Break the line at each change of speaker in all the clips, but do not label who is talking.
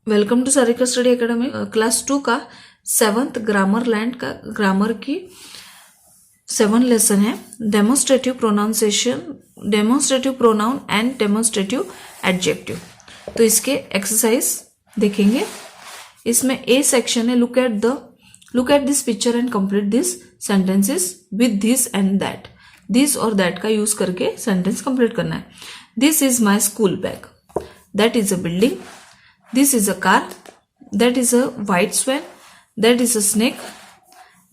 Welcome to Sarika study academy. Class 2 का 7th grammar land का grammar की 7 लेसन है। Demonstrative pronunciation, demonstrative pronoun and demonstrative adjective. तो इसके एक्सरसाइज देखेंगे। इसमें ए सेक्शन है, look at this picture and complete this sentences with this and that. This और दैट का यूज करके सेंटेंस कंप्लीट करना है। This is my school bag, that is a building, this is a car, that is a white swan, that is a snake,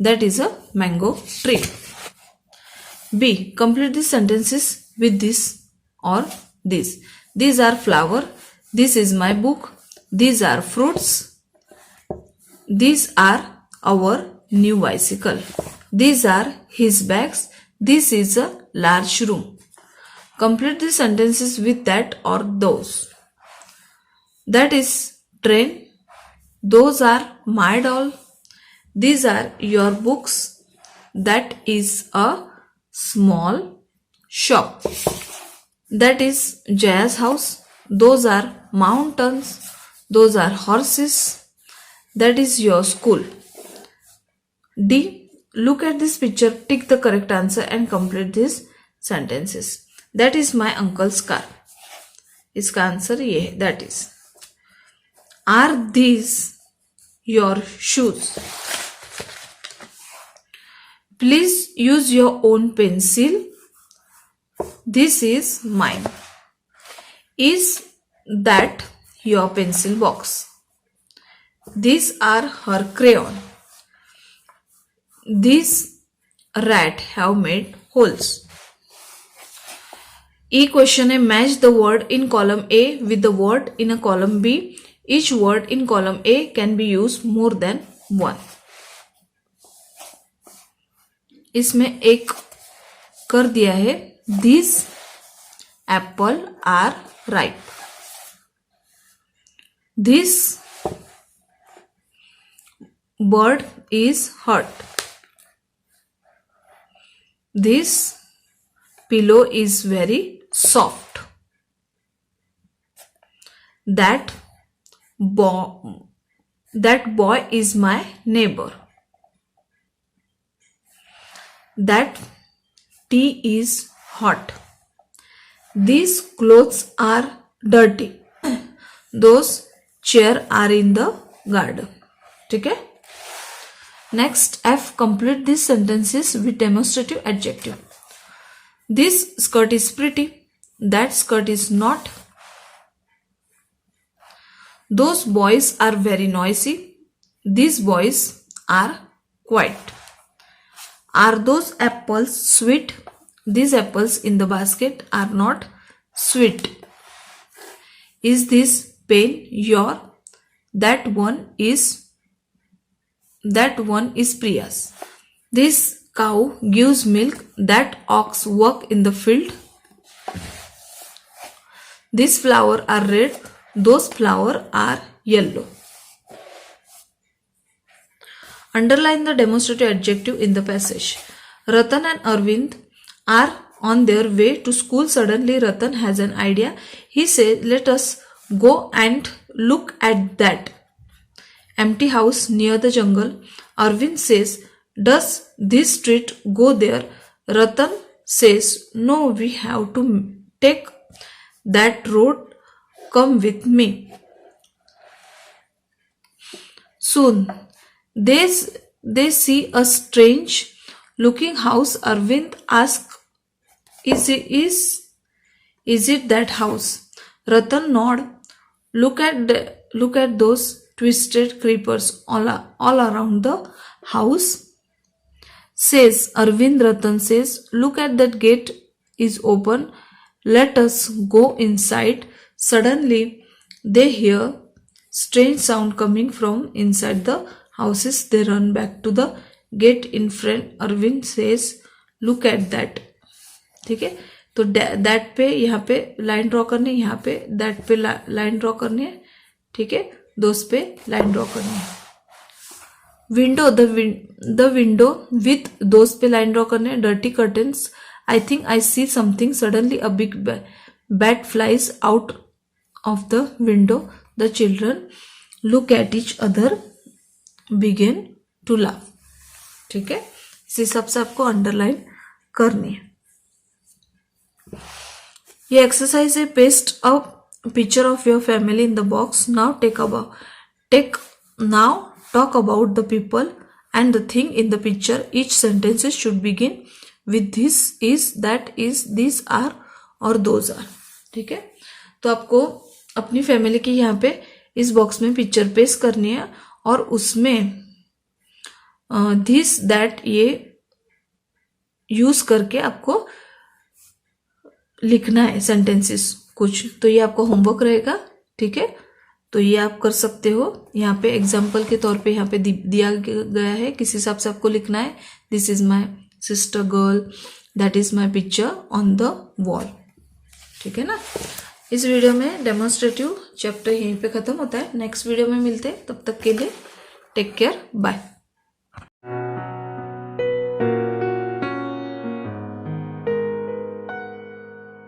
that is a mango tree. B. Complete these sentences with this or this. These are flower, this is my book, these are fruits, these are our new bicycle, these are his bags, this is a large room. Complete these sentences with that or those. That is train, those are my doll, these are your books, that is a small shop, that is Jaya's house, those are mountains, those are horses, that is your school. D. Look at this picture, tick the correct answer and complete these sentences. That is my uncle's car. इसका answer ये है, that is. Are these your shoes? Please use your own pencil. This is mine. Is that your pencil box? These are her crayon. These rat have made holes. E question है, match the word in column A with the word in a column B. Each word in column A can be used more than one. इसमें एक कर दिया है, These apple are ripe. This bird is hurt. This pillow is very soft. That boy is my neighbor. That tea is hot. These clothes are dirty. Those chairs are in the garden. ठीक है। Next, F. Complete these sentences with demonstrative adjective. This skirt is pretty. That skirt is not. Those boys are very noisy. These boys are quiet. Are those apples sweet? These apples in the basket are not sweet. Is this pen your? That one is Priya's. This cow gives milk. That ox work in the field. These flowers are red. Those flowers are yellow. Underline the demonstrative adjective in the passage. Ratan and Arvind are on their way to school. Suddenly Ratan has an idea. He says, let us go and look at that empty house near the jungle. Arvind says, does this street go there? Ratan says, no, we have to take that road. Come with me. Soon they see a strange looking house. Arvind asks, is it that house? Ratan nod. Look at those twisted creepers all around the house. Says Arvind. Ratan says, look at that gate is open. Let us go inside. Suddenly they hear strange sound coming from inside the houses. They run back to the gate in front. Arvind says, look at that. ठीक है, तो that पे यहाँ पे line draw करनी है, यहाँ पे दैट पे लाइन ड्रॉ करनी है। ठीक है, दोस पे लाइन ड्रॉ करनी है। Window, the window with those पे लाइन ड्रॉ करनी है। Dirty curtains, I think I see something. Suddenly a big bat flies out of the window. The children look at each other, begin to laugh. ठीक है, इस हिसाब से आपको underline करनी है। ये एक्सरसाइज है, paste a picture of your family in the box. Now talk about the people and the thing in the picture. Each sentences should begin with this is, that is, this are or those are. ठीक है, तो आपको अपनी family की यहाँ पे इस box में पिक्चर पेस्ट करनी है और उसमें दिस दैट ये यूज करके आपको लिखना है सेंटेंसेस कुछ। तो ये आपका होमवर्क रहेगा। ठीक है, तो ये आप कर सकते हो। यहाँ पे एग्जाम्पल के तौर पे यहाँ पे दिया गया है, किस हिसाब से आपको लिखना है। This is my sister girl, that is my picture on the wall. ठीक है ना। इस वीडियो में डेमोन्स्ट्रेटिव चैप्टर यहीं पे खत्म होता है। नेक्स्ट वीडियो में मिलते हैं, तब तक के लिए टेक केयर, बाय।